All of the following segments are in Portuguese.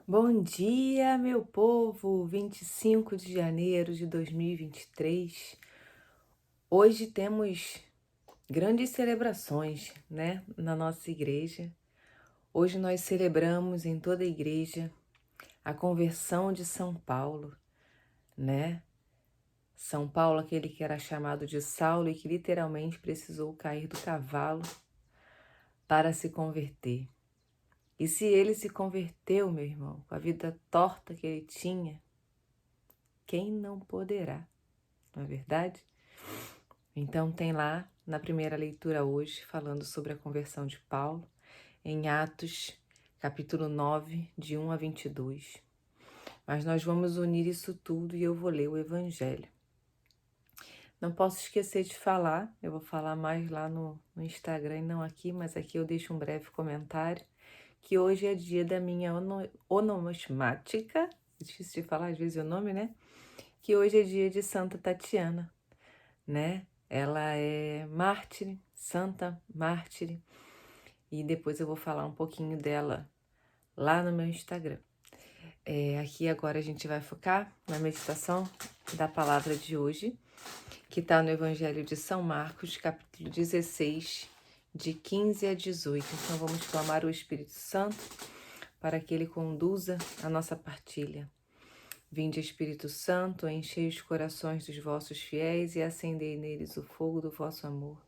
Bom dia, meu povo! 25 de janeiro de 2023. Hoje temos grandes celebrações, né, na nossa igreja. Hoje nós celebramos em toda a igreja a conversão de São Paulo, né? São Paulo, aquele que era chamado de Saulo e que literalmente precisou cair do cavalo para se converter. E se ele se converteu, meu irmão, com a vida torta que ele tinha, quem não poderá? Não é verdade? Então tem lá na primeira leitura hoje, falando sobre a conversão de Paulo, em Atos, capítulo 9, de 1 a 22. Mas nós vamos unir isso tudo e eu vou ler o Evangelho. Não posso esquecer de falar, eu vou falar mais lá no Instagram e não aqui, mas aqui eu deixo um breve comentário, que hoje é dia da minha onomasmática, difícil de falar às vezes o nome, né? Que hoje é dia de Santa Tatiana, né? Ela é mártire, santa mártire, e depois eu vou falar um pouquinho dela lá no meu Instagram. Aqui agora a gente vai focar na meditação da palavra de hoje, que está no Evangelho de São Marcos, capítulo 16, de 15 a 18. Então vamos clamar o Espírito Santo para que ele conduza a nossa partilha. Vinde, Espírito Santo, enchei os corações dos vossos fiéis e acendei neles o fogo do vosso amor.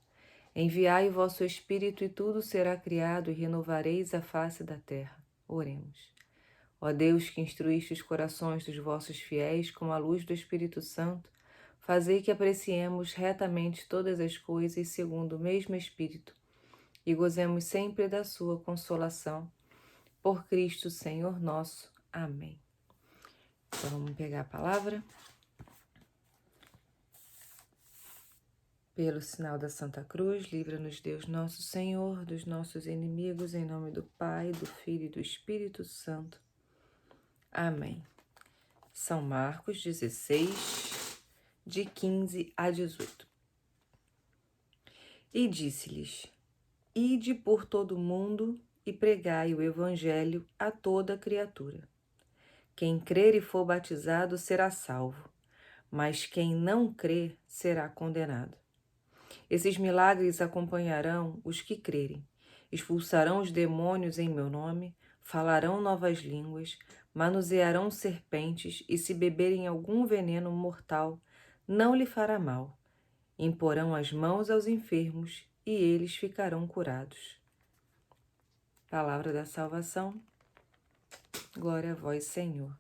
Enviai o vosso Espírito e tudo será criado e renovareis a face da terra. Oremos. Ó Deus, que instruíste os corações dos vossos fiéis com a luz do Espírito Santo, fazei que apreciemos retamente todas as coisas segundo o mesmo Espírito e gozemos sempre da sua consolação. Por Cristo, Senhor nosso. Amém. Então vamos pegar a palavra. Pelo sinal da Santa Cruz, livra-nos Deus nosso Senhor dos nossos inimigos, em nome do Pai, do Filho e do Espírito Santo. Amém. São Marcos 16, de 15 a 18. E disse-lhes: Ide por todo o mundo e pregai o Evangelho a toda criatura. Quem crer e for batizado será salvo, mas quem não crer será condenado. Esses milagres acompanharão os que crerem. Expulsarão os demônios em meu nome, falarão novas línguas, manusearão serpentes e se beberem algum veneno mortal, não lhe fará mal. Imporão as mãos aos enfermos e eles ficarão curados. Palavra da salvação. Glória a vós, Senhor.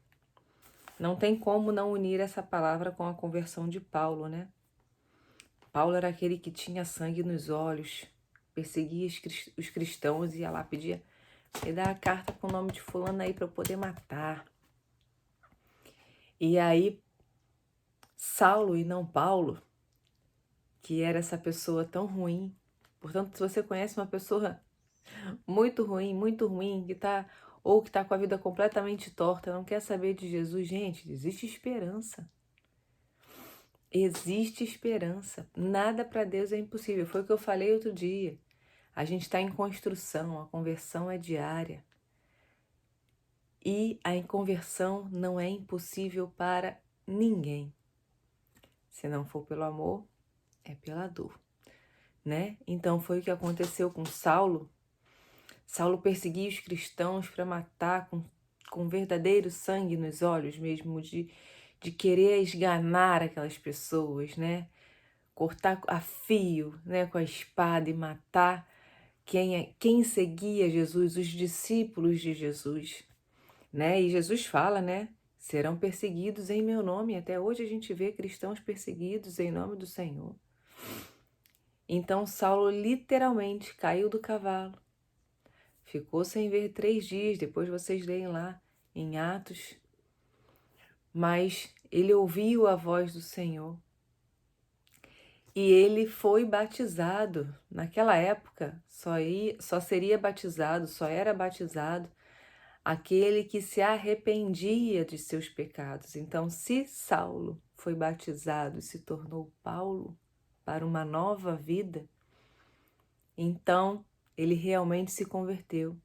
Não tem como não unir essa palavra com a conversão de Paulo, né? Paulo era aquele que tinha sangue nos olhos, perseguia os cristãos e ia lá pedia: me dá a carta com o nome de fulano aí para eu poder matar. E aí, Saulo e não Paulo, que era essa pessoa tão ruim, portanto, se você conhece uma pessoa muito ruim, que tá com a vida completamente torta, não quer saber de Jesus, gente, existe esperança. Existe esperança. Nada para Deus é impossível. Foi o que eu falei outro dia. A gente está em construção, a conversão é diária. E a conversão não é impossível para ninguém. Se não for pelo amor, é pela dor, né? Então foi o que aconteceu com Saulo. Saulo perseguia os cristãos para matar com verdadeiro sangue nos olhos mesmo, de querer esganar aquelas pessoas, né? Cortar a fio, né, com a espada e matar quem seguia Jesus, os discípulos de Jesus, né? E Jesus fala, né? Serão perseguidos em meu nome. Até hoje a gente vê cristãos perseguidos em nome do Senhor. Então Saulo literalmente caiu do cavalo. Ficou sem ver 3 dias, depois vocês leem lá em Atos. Mas ele ouviu a voz do Senhor. E ele foi batizado. Naquela época, só seria batizado, só era batizado aquele que se arrependia de seus pecados. Então, se Saulo foi batizado e se tornou Paulo para uma nova vida, então ele realmente se converteu.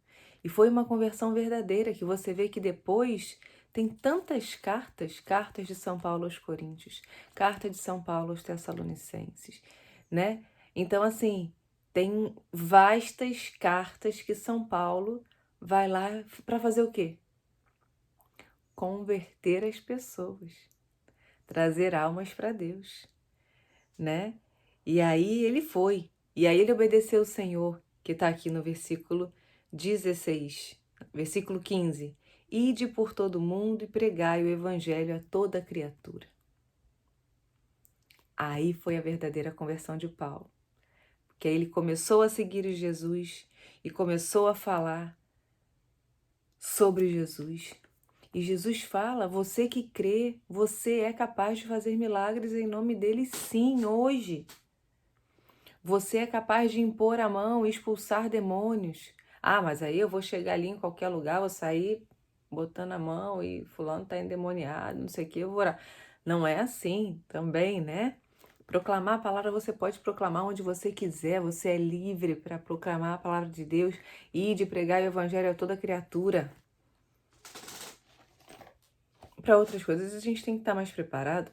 E foi uma conversão verdadeira, que você vê que depois tem tantas cartas, cartas de São Paulo aos Coríntios, carta de São Paulo aos Tessalonicenses, né? Então, assim, tem vastas cartas que São Paulo vai lá para fazer o quê? Converter as pessoas, trazer almas para Deus, né? E aí ele foi, e aí ele obedeceu o Senhor, que está aqui no versículo 16, versículo 15. Ide por todo mundo e pregai o evangelho a toda criatura. Aí foi a verdadeira conversão de Paulo, porque aí ele começou a seguir Jesus e começou a falar sobre Jesus. E Jesus fala, você que crê, você é capaz de fazer milagres em nome dele, sim, hoje. Você é capaz de impor a mão e expulsar demônios. Ah, mas aí eu vou chegar ali em qualquer lugar, vou sair botando a mão e fulano tá endemoniado, não sei o que, eu vou orar. Não é assim também, né? Proclamar a palavra você pode proclamar onde você quiser, você é livre para proclamar a palavra de Deus e de pregar o evangelho a toda criatura. Para outras coisas a gente tem que estar mais preparado.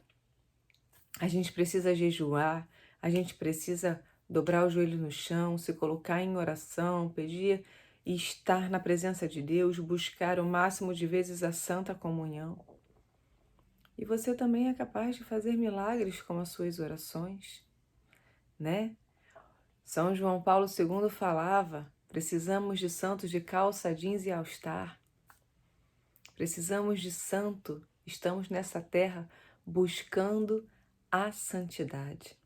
A gente precisa jejuar, a gente precisa dobrar o joelho no chão, se colocar em oração, pedir e estar na presença de Deus, buscar o máximo de vezes a santa comunhão. E você também é capaz de fazer milagres com as suas orações, né? São João Paulo II falava, precisamos de santos de calça jeans e all-star. Precisamos de santo, estamos nessa terra buscando a santidade.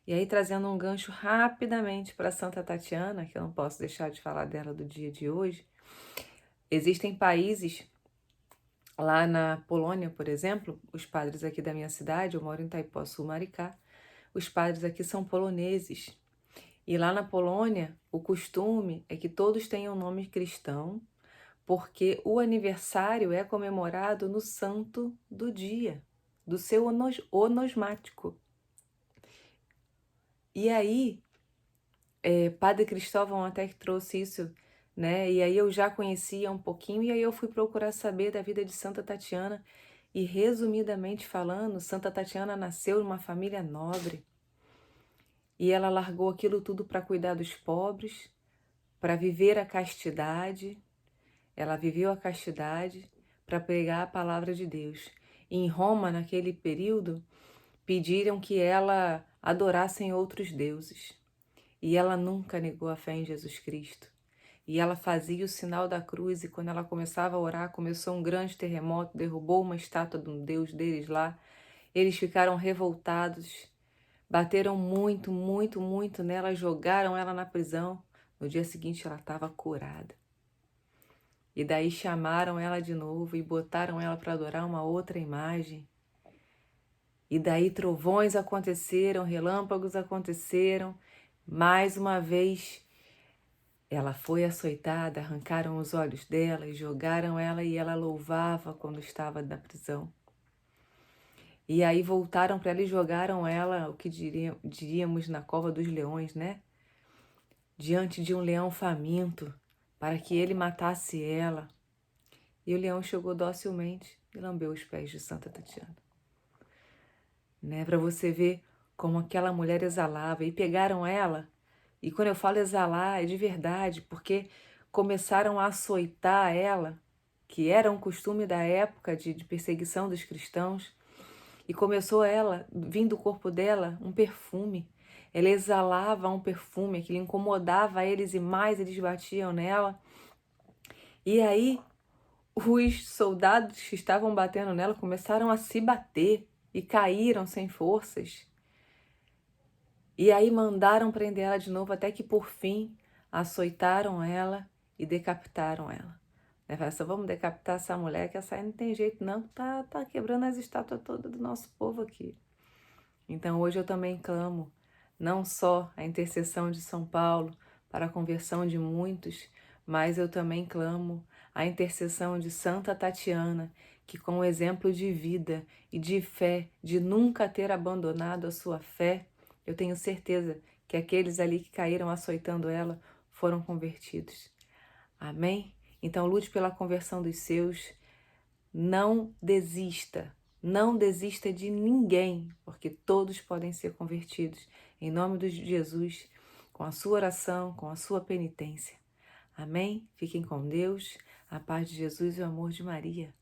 E aí, trazendo um gancho rapidamente para Santa Tatiana, que eu não posso deixar de falar dela do dia de hoje, existem países, lá na Polônia, por exemplo, os padres aqui da minha cidade, eu moro em Itaipuaçu, Maricá, os padres aqui são poloneses. E lá na Polônia, o costume é que todos tenham nome cristão, porque o aniversário é comemorado no santo do dia, do seu onosmático. E aí, Padre Cristóvão até que trouxe isso, né? E aí eu já conhecia um pouquinho, e aí eu fui procurar saber da vida de Santa Tatiana. E resumidamente falando, Santa Tatiana nasceu numa família nobre. E ela largou aquilo tudo para cuidar dos pobres, para viver a castidade. Ela viveu a castidade para pregar a palavra de Deus. E em Roma, naquele período, pediram que ela adorasse outros deuses. E ela nunca negou a fé em Jesus Cristo. E ela fazia o sinal da cruz, e quando ela começava a orar, começou um grande terremoto, derrubou uma estátua de um deus deles lá. Eles ficaram revoltados, bateram muito, muito, muito nela, jogaram ela na prisão. No dia seguinte ela estava curada. E daí chamaram ela de novo e botaram ela para adorar uma outra imagem. E daí trovões aconteceram, relâmpagos aconteceram. Mais uma vez ela foi açoitada, arrancaram os olhos dela e jogaram ela, e ela louvava quando estava na prisão. E aí voltaram para ela e jogaram ela, o que diríamos na cova dos leões, né? Diante de um leão faminto, para que ele matasse ela. E o leão chegou docilmente e lambeu os pés de Santa Tatiana. Né? Para você ver como aquela mulher exalava. E pegaram ela, e quando eu falo exalar, é de verdade, porque começaram a açoitar ela, que era um costume da época de perseguição dos cristãos, e começou ela, vindo do corpo dela, um perfume. Ela exalava um perfume, aquilo incomodava eles e mais eles batiam nela. E aí os soldados que estavam batendo nela começaram a se bater e caíram sem forças. E aí mandaram prender ela de novo, até que por fim açoitaram ela e decapitaram ela. Falaram assim, vamos decapitar essa mulher, que essa aí não tem jeito não, tá quebrando as estátuas todas do nosso povo aqui. Então hoje eu também clamo, não só a intercessão de São Paulo para a conversão de muitos, mas eu também clamo a intercessão de Santa Tatiana, que com o exemplo de vida e de fé, de nunca ter abandonado a sua fé, eu tenho certeza que aqueles ali que caíram açoitando ela foram convertidos. Amém? Então lute pela conversão dos seus. Não desista. Não desista de ninguém, porque todos podem ser convertidos. Em nome de Jesus, com a sua oração, com a sua penitência. Amém? Fiquem com Deus, a paz de Jesus e o amor de Maria.